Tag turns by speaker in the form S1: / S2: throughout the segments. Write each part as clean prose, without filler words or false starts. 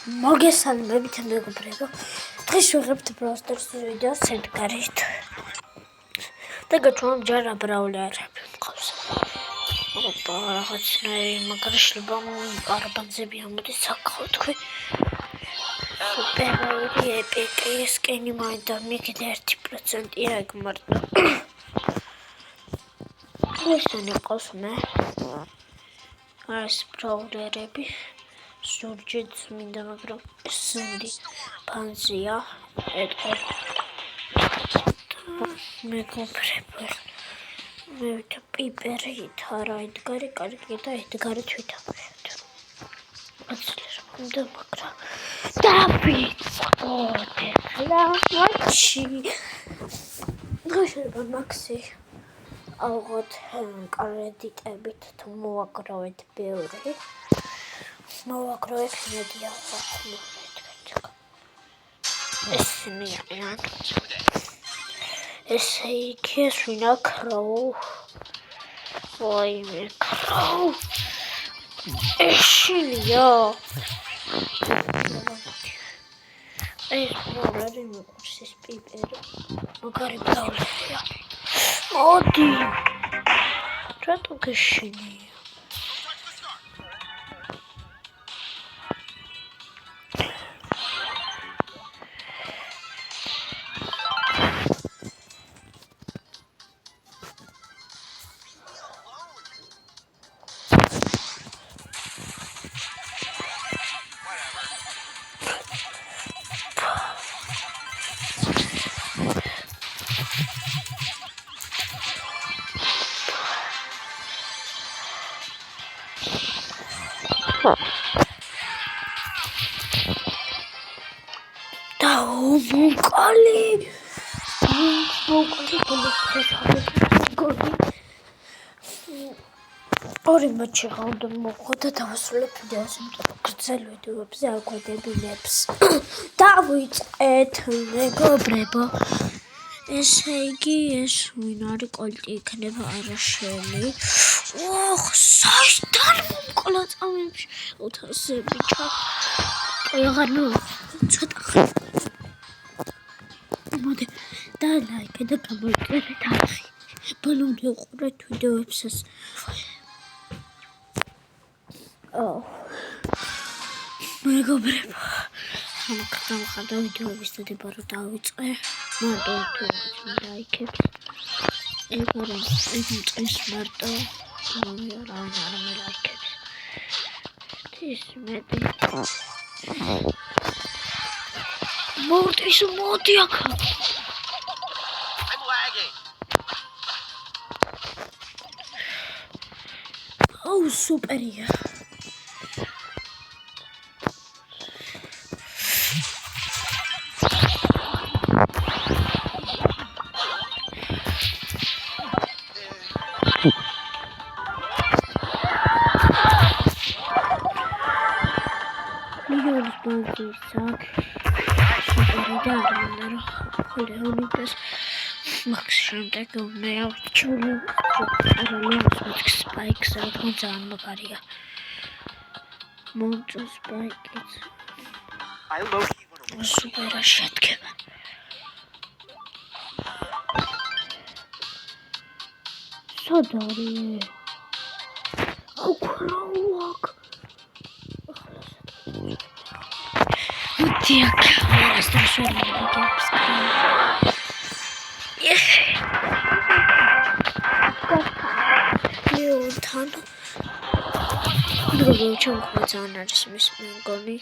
S1: მოგესალმებით მეგობრებო. დღეს ვიღებთ ბროსტერს ვიდეოს ედგარით. და გაჩვენებ ჯერ აბრაული არაფერი მყავს. ოპა, რაღაცნაირი მაგარი შლება არაბანძები ამოდის საკაო თქვი. სუპერორი ეპიკი სკენი მაინდა მიგდე 1%-ია ეგ მარტო. ესენი ყავს მე. ეს ბრაულერები სურჯეთ მინდა მაგრამ სენდი ფანზია ეტყო მეგობრებო მე პიპერი თარა ედგარი კარგი და ედგარი თვითამშეთ აცლერმდა მაგრამ დავიწყოთ ახლა მაჩი დღეშება მაქსი ალბათ კრედიტებით თუ მოვაგროვეთ ბევრი მოვაგროვეთ მედია ესენი არიან ესე იგი ეს ვინ აკრაო ვაიმე კრაო ეშინია ეს პრობლემი მიყურს პიპერი მაგარი პრობლემია მოდი რატო გეშინია მოკალი ორი მაჩი გავდა მოხდა დავასრულებ ვიდეოს გრძელვიდეოებზე აგვადებილებს დავიწყეთ მეგობრებო ესე იგი ეს ვინ არის კოლტი იქნება არაშელი ოხ საიდან მომკლა წამებში 400 ბიჭა აღარ ცოტა მოდი და ლაიქე და გამოიწერეთ არხი ბოლომდე უყურეთ ვიდეოებსაც მეგობრებო სამხდა ვიდეოების დადება რომ დავიწყე მარტო ლაიქებს ეგ წეს მარტო არ მელაიქებს ეს მეტი მოდი აქ აუ სუპერია მილიონის ბანკისა სუპერიდა ლეონიდას მაქს შემდეგ მე ავჭული არალოს სპაიქს რა ძალიან მაგარია მონტო სპაიქიც სუპერა შედგება სადარი აუქროაკ Dia câmera está chorando meu tanto eu tinha começado a dismiss mengoni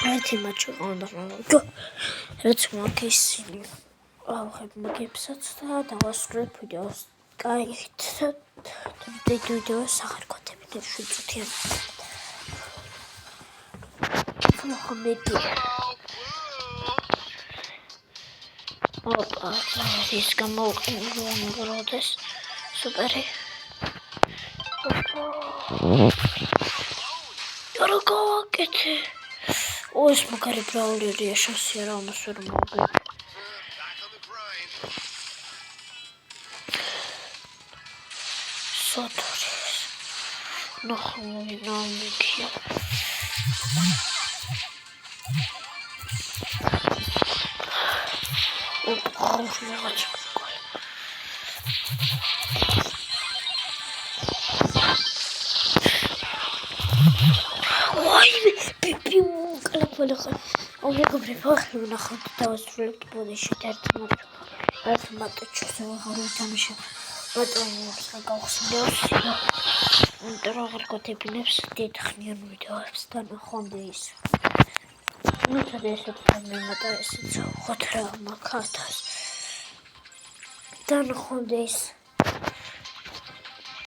S1: Ai macho on the let's walk is have მაგებსაც და დავასრულებ ვიდეოს კაით ვიდეოს აღარკოთებით 7 წუთიან მოხმედი ოპა ის გამოვყროდეს სუპერი დოროგო კეთე ოს მაგარი ბრაულერია შანსია რა ამას ვერ მოგე სოთ ნახმოვინამიქია რაღაც პიპი კალაფოლა მეგობრებო, ახლა ვნახავთ დავასრულებთ ბოდიში ერთ მატჩს ვაღარ ვთამაშე ბატონებს გავხსნიოს იმიტომ რომ აღარ გოდებინებს დიდხნიან ვიდეოებს და ნახვამდე ის მითხრა ესე თამემატა ესეც ხოთრა მაგათას და ნახვამდე ის